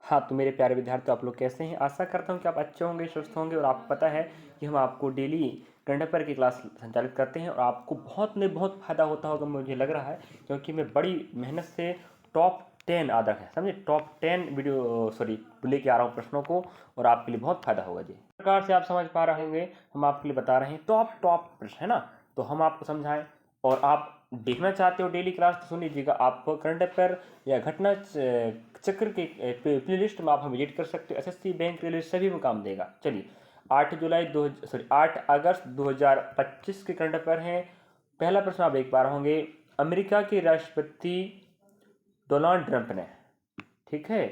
हाँ, तो मेरे प्यारे विद्यार्थी, आप लोग कैसे हैं? आशा करता हूँ कि आप अच्छे होंगे, स्वस्थ होंगे। और आपको पता है कि हम आपको डेली करंट अफेयर की क्लास संचालित करते हैं और आपको बहुत फ़ायदा होता होगा, मुझे लग रहा है, क्योंकि मैं बड़ी मेहनत से टॉप 10 आदर है, समझे, टॉप 10 वीडियो लेके आ रहा हूँ प्रश्नों को, और आपके लिए बहुत फ़ायदा होगा जी। इस प्रकार से आप समझ पा रहे होंगे, हम आपके लिए बता रहे हैं टॉप प्रश्न, है ना। तो हम आपको समझाएं, और आप देखना चाहते हो डेली क्लास तो सुन लीजिएगा। आप करंट अफेयर या घटना चक्र के प्ले लिस्ट में आप हम विजिट कर सकते हो। एसएससी, बैंक, रेलवे सभी में काम देगा। चलिए, 8 अगस्त 2025 के करंट अफेयर हैं। पहला प्रश्न आप देख पा रहे होंगे, अमेरिका के राष्ट्रपति डोनाल्ड ट्रंप ने, ठीक है,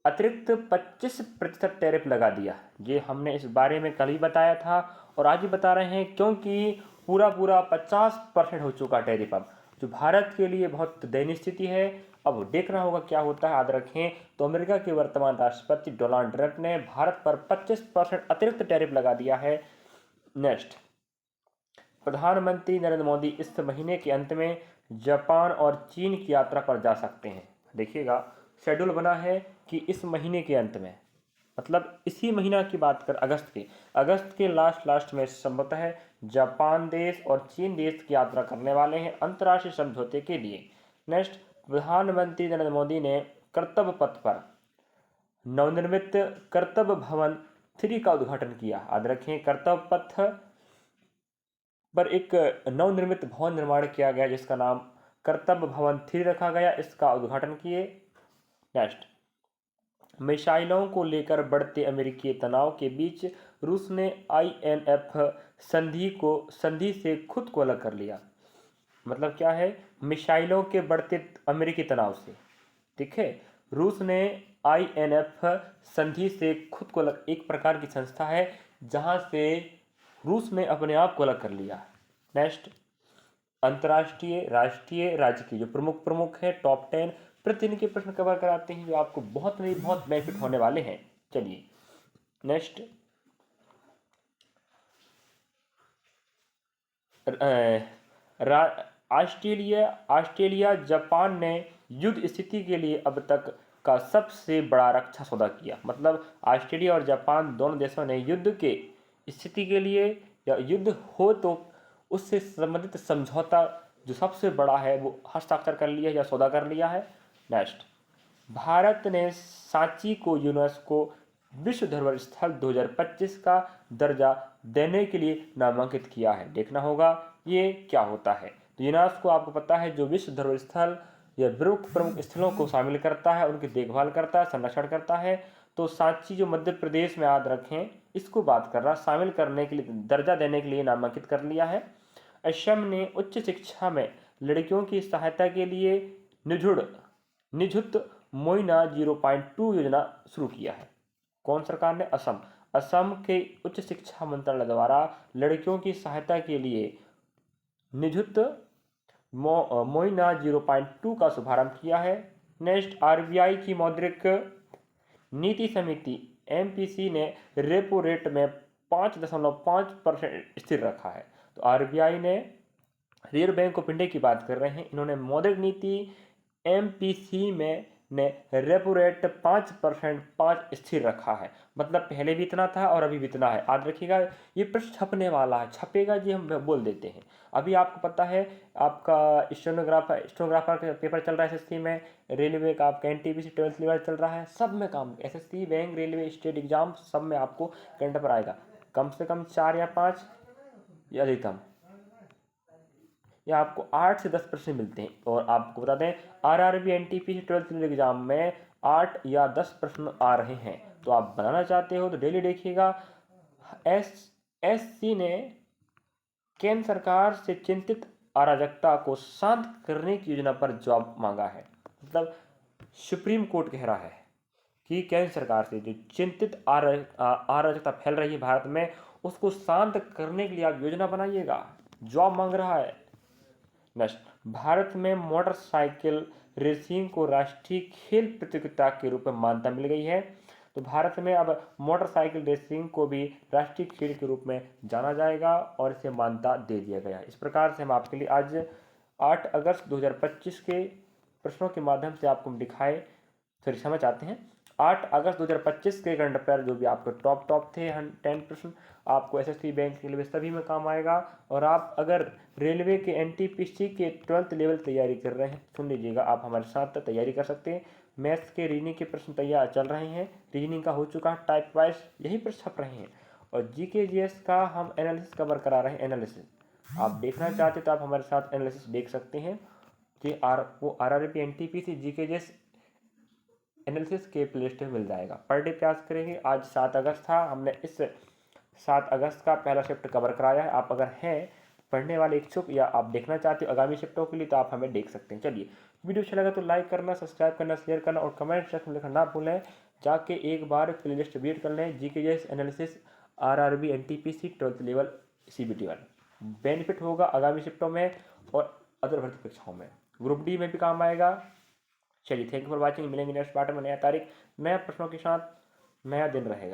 अतिरिक्त 25% टैरिफ लगा दिया। ये हमने इस बारे में कल ही बताया था और आज भी बता रहे हैं, क्योंकि पूरा 50% हो चुका टैरिफ अब, जो भारत के लिए बहुत दयनीय स्थिति है। अब देखना होगा क्या होता है, याद रखें। तो अमेरिका के वर्तमान राष्ट्रपति डोनाल्ड ट्रंप ने भारत पर 25% अतिरिक्त टैरिफ लगा दिया है। नेक्स्ट, प्रधानमंत्री नरेंद्र मोदी इस महीने के अंत में जापान और चीन की यात्रा पर जा सकते हैं। देखिएगा, शेड्यूल बना है कि इस महीने के अंत में, मतलब इसी महीना की बात कर, अगस्त के लास्ट में संभवतः जापान देश और चीन देश की यात्रा करने वाले हैं अंतर्राष्ट्रीय समझौते के लिए। नेक्स्ट, प्रधानमंत्री नरेंद्र मोदी ने कर्तव्य पथ पर नवनिर्मित कर्तव्य भवन 3 का उद्घाटन किया। याद रखें, कर्तव्य पथ पर एक नवनिर्मित भवन निर्माण किया गया जिसका नाम कर्तव्य भवन 3 रखा गया। इसका उद्घाटन किए। नेक्स्ट, मिसाइलों को लेकर बढ़ते अमेरिकी तनाव के बीच रूस ने INF संधि से खुद को अलग कर लिया। मतलब क्या है, मिसाइलों के बढ़ते अमेरिकी तनाव से, ठीक है, रूस ने INF संधि से खुद को अलग, एक प्रकार की संस्था है जहां से रूस ने अपने आप को अलग कर लिया। नेक्स्ट, अंतर्राष्ट्रीय, राष्ट्रीय, राज्य की जो प्रमुख है टॉप 10 प्रतिदिन के प्रश्न कवर कराते हैं, जो आपको बहुत बेनिफिट होने वाले हैं। चलिए, नेक्स्ट, ऑस्ट्रेलिया जापान ने युद्ध स्थिति के लिए अब तक का सबसे बड़ा रक्षा सौदा किया। मतलब ऑस्ट्रेलिया और जापान दोनों देशों ने युद्ध के स्थिति के लिए, या युद्ध हो तो उससे संबंधित समझौता जो सबसे बड़ा है वो हस्ताक्षर कर लिया या सौदा कर लिया है। नेक्स्ट, भारत ने सांची को यूनेस्को विश्व धरोहर स्थल 2025 का दर्जा देने के लिए नामांकित किया है। देखना होगा ये क्या होता है। तो यूनेस्को, आपको पता है, जो विश्व धरोहर स्थल या प्रमुख स्थलों को शामिल करता है, उनकी देखभाल करता है, संरक्षण करता है। तो सांची जो मध्य प्रदेश में, याद रखें, इसको बात कर रहा, शामिल करने के लिए, दर्जा देने के लिए नामांकित कर लिया है। असम ने उच्च शिक्षा में लड़कियों की सहायता के लिए निजुत मोइना 0.2 योजना शुरू किया है। कौन सरकार ने? असम के उच्च शिक्षा मंत्रालय द्वारा लड़कियों की सहायता के लिए निजुत मोइना 0.2 का शुभारंभ किया है। नेक्स्ट, RBI की मौद्रिक नीति समिति MPC ने रेपो रेट में 5.5% स्थिर रखा है। तो RBI ने, रिजर्व बैंक ऑफ इंडिया की बात कर रहे हैं, इन्होंने मौद्रिक नीति MPC में ने रेपो रेट 5% स्थिर रखा है। मतलब पहले भी इतना था और अभी भी इतना है। याद रखिएगा, ये प्रश्न छपने वाला है, छपेगा जी, हम बोल देते हैं। अभी आपको पता है, आपका स्टेनोग्राफर का पेपर चल रहा है SSC में, रेलवे का आपका NTPC 12th लेवल चल रहा है, सब में काम, SSC, bank, railway, state exam, सब में आपको करंट पर आएगा। कम से कम 4 या 5 या अधिकतम, या आपको 8 से 10 प्रश्न मिलते हैं। और आपको बता दें, RRB NTPC 12th level exam में 8 या 10 प्रश्न आ रहे हैं। तो आप बनाना चाहते हो तो डेली देखिएगा। SSC ने केंद्र सरकार से चिंतित अराजकता को शांत करने की योजना पर जवाब मांगा है। मतलब सुप्रीम कोर्ट कह रहा है कि केंद्र सरकार से जो चिंतित अराजकता फैल रही है भारत में, उसको शांत करने के लिए आप योजना बनाइएगा, जवाब मांग रहा है। नेक्स्ट, भारत में मोटरसाइकिल रेसिंग को राष्ट्रीय खेल प्रतियोगिता के रूप में मान्यता मिल गई है। तो भारत में अब मोटरसाइकिल रेसिंग को भी राष्ट्रीय खेल के रूप में जाना जाएगा और इसे मान्यता दे दिया गया। इस प्रकार से हम आपके लिए आज 8 अगस्त 2025 के प्रश्नों के माध्यम से आपको दिखाए, समझ आते हैं। 8 अगस्त 2025 के करंट अफेयर जो भी आपके टॉप थे 10% आपको एसएससी बैंक के लिए सभी में काम आएगा। और आप अगर रेलवे के एनटीपीसी के 12th लेवल तैयारी कर रहे हैं, सुन लीजिएगा, आप हमारे साथ तैयारी कर सकते हैं। मैथ्स के रीजनिंग के प्रश्न तैयार चल रहे हैं, रीजनिंग का हो चुका है, टाइप वाइज यहीं पर छप रहे हैं। और जीके जीएस का हम एनालिसिस कवर करा रहे हैं। एनालिसिस आप देखना चाहते तो आप हमारे साथ एनालिसिस देख सकते हैं कि वो RRB NTPC GK GS analysis के प्ले लिस्ट में मिल जाएगा। पर डे प्रयास करेंगे। आज 7 अगस्त था, हमने इस 7 अगस्त का पहला शिफ्ट कवर कराया है। आप अगर हैं पढ़ने वाले इच्छुक या आप देखना चाहते हो आगामी शिफ्टों के लिए तो आप हमें देख सकते हैं। चलिए, वीडियो अच्छा लगा तो लाइक करना, सब्सक्राइब करना, शेयर करना और कमेंट सेक्शन में लिखना ना भूलें। जाके एक बार प्ले लिस्ट विजिट कर लें। GKGS analysis RRB NTPC 12th level CBT वाला बेनिफिट होगा आगामी शिफ्टों में और अदर भर्ती परीक्षाओं में, ग्रुप डी में भी काम आएगा। चलिए, थैंक यू फॉर वॉचिंग। मिलेंगे नेक्स्ट पार्ट में नया तारीख, नया प्रश्नों के साथ, नया दिन रहेगा।